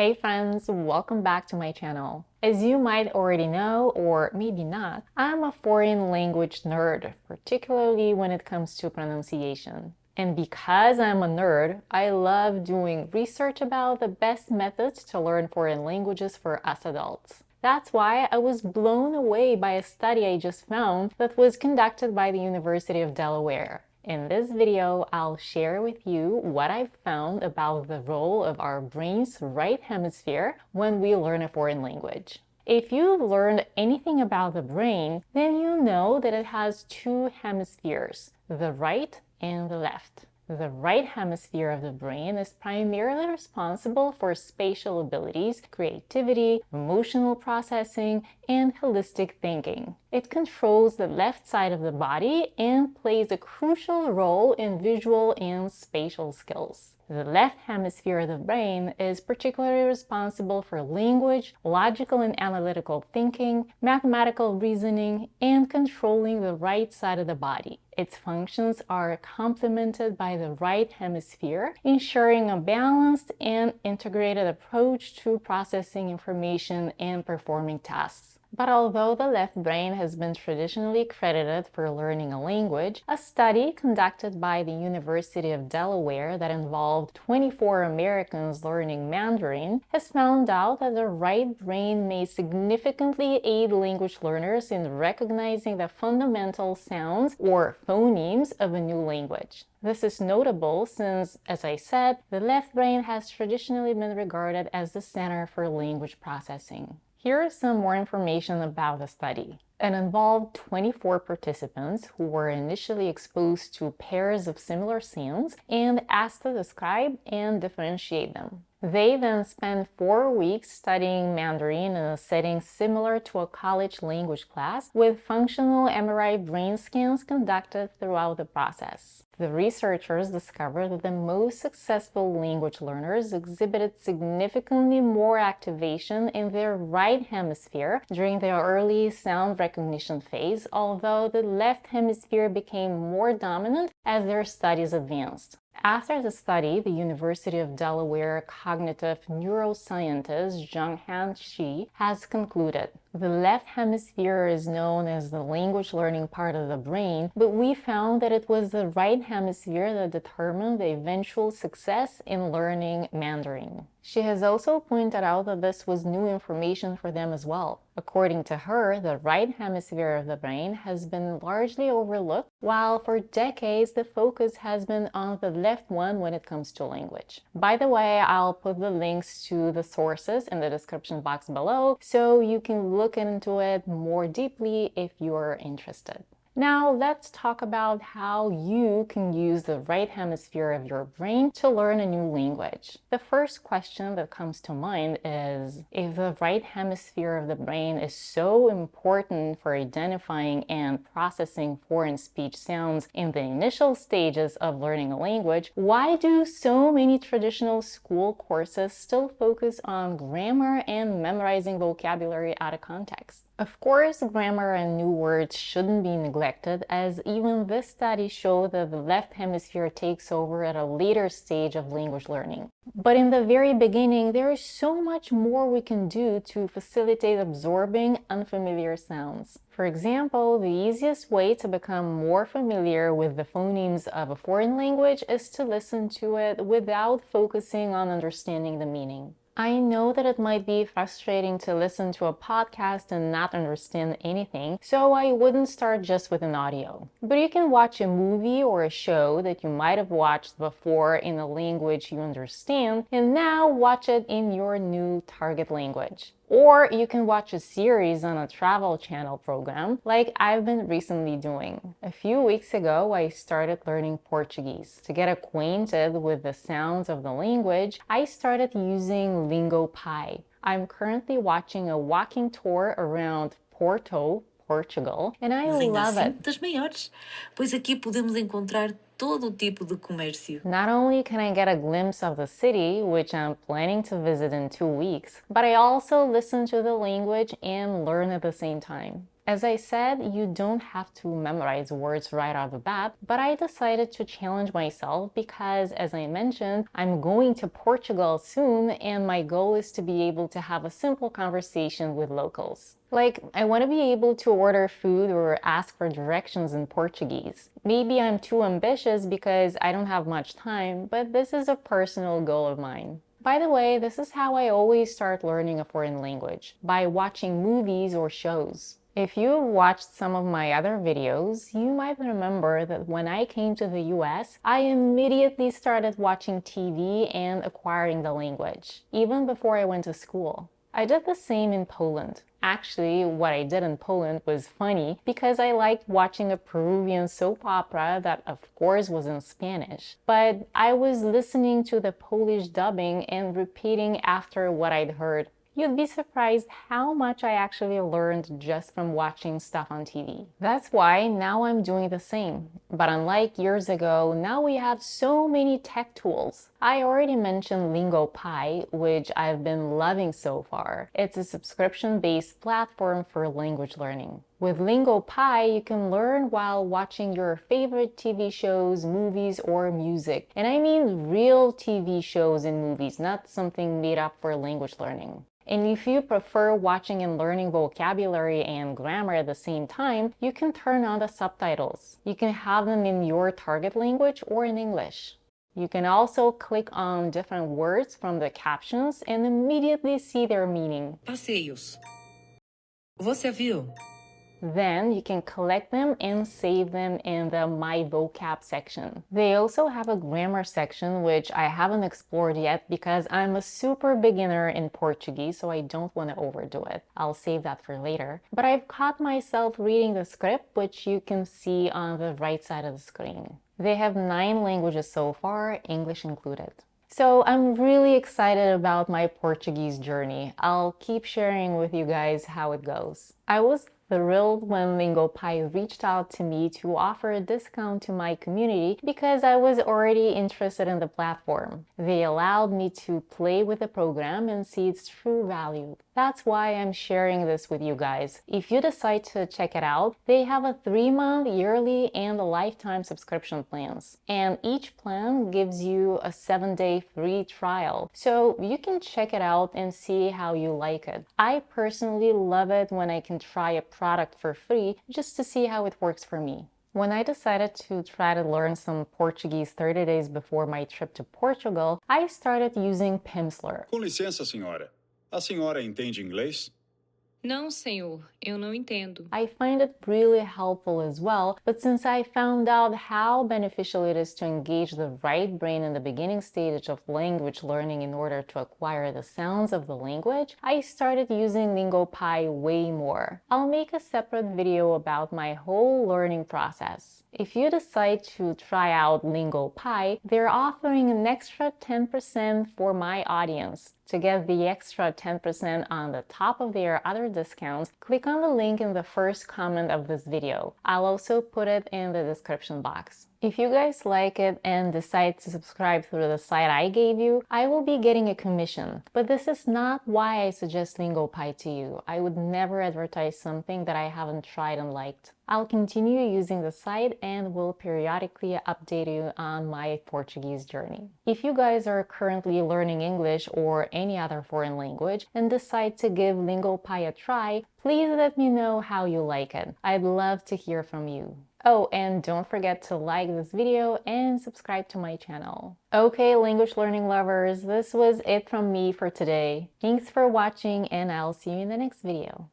Hey friends, welcome back to my channel. As you might already know, or maybe not, I'm a foreign language nerd, particularly when it comes to pronunciation. And because I'm a nerd, I love doing research about the best methods to learn foreign languages for us adults. That's why I was blown away by a study I just found that was conducted by the University of Delaware. In this video, I'll share with you what I've found about the role of our brain's right hemisphere when we learn a foreign language. If you've learned anything about the brain, then you know that it has two hemispheres, the right and the left. The right hemisphere of the brain is primarily responsible for spatial abilities, creativity, emotional processing, and holistic thinking. It controls the left side of the body and plays a crucial role in visual and spatial skills. The left hemisphere of the brain is particularly responsible for language, logical and analytical thinking, mathematical reasoning, and controlling the right side of the body. Its functions are complemented by the right hemisphere, ensuring a balanced and integrated approach to processing information and performing tasks. But although the left brain has been traditionally credited for learning a language, a study conducted by the University of Delaware that involved 24 Americans learning Mandarin has found out that the right brain may significantly aid language learners in recognizing the fundamental sounds or phonemes of a new language. This is notable since, as I said, the left brain has traditionally been regarded as the center for language processing. Here is some more information about the study. It involved 24 participants who were initially exposed to pairs of similar sounds and asked to describe and differentiate them. They then spent 4 weeks studying Mandarin in a setting similar to a college language class, with functional MRI brain scans conducted throughout the process. The researchers discovered that the most successful language learners exhibited significantly more activation in their right hemisphere during their early sound recognition phase, although the left hemisphere became more dominant as their studies advanced. After the study, the University of Delaware cognitive neuroscientist Zhonghan Shi has concluded the left hemisphere is known as the language learning part of the brain, but we found that it was the right hemisphere that determined the eventual success in learning Mandarin. She has also pointed out that this was new information for them as well. According to her, the right hemisphere of the brain has been largely overlooked, while for decades the focus has been on the left one when it comes to language. By the way, I'll put the links to the sources in the description box below, so you can look into it more deeply if you're interested. Now let's talk about how you can use the right hemisphere of your brain to learn a new language. The first question that comes to mind is, if the right hemisphere of the brain is so important for identifying and processing foreign speech sounds in the initial stages of learning a language, why do so many traditional school courses still focus on grammar and memorizing vocabulary out of context? Of course, grammar and new words shouldn't be neglected, as even this study showed that the left hemisphere takes over at a later stage of language learning. But in the very beginning, there is so much more we can do to facilitate absorbing unfamiliar sounds. For example, the easiest way to become more familiar with the phonemes of a foreign language is to listen to it without focusing on understanding the meaning. I know that it might be frustrating to listen to a podcast and not understand anything, so I wouldn't start just with an audio. But you can watch a movie or a show that you might have watched before in a language you understand, and now watch it in your new target language. Or you can watch a series on a travel channel program like I've been recently doing. A few weeks ago, I started learning Portuguese. To get acquainted with the sounds of the language, I started using LingoPie. I'm currently watching a walking tour around Porto, Portugal, and I love it. Das maiores, pois aqui podemos encontrar todo tipo de comércio. Not only can I get a glimpse of the city, which I'm planning to visit in 2 weeks, but I also listen to the language and learn at the same time. As I said, you don't have to memorize words right off the bat, but I decided to challenge myself because, as I mentioned, I'm going to Portugal soon and my goal is to be able to have a simple conversation with locals. Like, I want to be able to order food or ask for directions in Portuguese. Maybe I'm too ambitious because I don't have much time, but this is a personal goal of mine. By the way, this is how I always start learning a foreign language, by watching movies or shows. If you've watched some of my other videos, you might remember that when I came to the US, I immediately started watching TV and acquiring the language, even before I went to school. I did the same in Poland. Actually, what I did in Poland was funny because I liked watching a Peruvian soap opera that of course was in Spanish. But I was listening to the Polish dubbing and repeating after what I'd heard. You'd be surprised how much I actually learned just from watching stuff on TV. That's why now I'm doing the same. But unlike years ago, now we have so many tech tools. I already mentioned LingoPie, which I've been loving so far. It's a subscription-based platform for language learning. With LingoPie, you can learn while watching your favorite TV shows, movies, or music. And I mean real TV shows and movies, not something made up for language learning. And if you prefer watching and learning vocabulary and grammar at the same time, you can turn on the subtitles. You can have them in your target language or in English. You can also click on different words from the captions and immediately see their meaning. Passeios. Você viu? Then you can collect them and save them in the My Vocab section. They also have a grammar section, which I haven't explored yet because I'm a super beginner in Portuguese, so I don't want to overdo it. I'll save that for later. But I've caught myself reading the script, which you can see on the right side of the screen. They have 9 languages so far, English included. So I'm really excited about my Portuguese journey. I'll keep sharing with you guys how it goes. I was thrilled when LingoPie reached out to me to offer a discount to my community because I was already interested in the platform. They allowed me to play with the program and see its true value. That's why I'm sharing this with you guys. If you decide to check it out, they have a 3-month, yearly, and a lifetime subscription plans. And each plan gives you a 7-day free trial. So you can check it out and see how you like it. I personally love it when I can try a product for free just to see how it works for me. When I decided to try to learn some Portuguese 30 days before my trip to Portugal, I started using Pimsleur. Com licença, senhora. A senhora entende inglês? Não, senhor, eu não entendo. I find it really helpful as well, but since I found out how beneficial it is to engage the right brain in the beginning stage of language learning in order to acquire the sounds of the language, I started using LingoPie way more. I'll make a separate video about my whole learning process. If you decide to try out LingoPie, they're offering an extra 10% for my audience. To get the extra 10% on the top of their other discounts, click on the link in the first comment of this video. I'll also put it in the description box. If you guys like it and decide to subscribe through the site I gave you, I will be getting a commission. But this is not why I suggest LingoPie to you. I would never advertise something that I haven't tried and liked. I'll continue using the site and will periodically update you on my Portuguese journey. If you guys are currently learning English or any other foreign language and decide to give LingoPie a try, please let me know how you like it. I'd love to hear from you. Oh, and don't forget to like this video and subscribe to my channel. Okay, language learning lovers, this was it from me for today. Thanks for watching and I'll see you in the next video.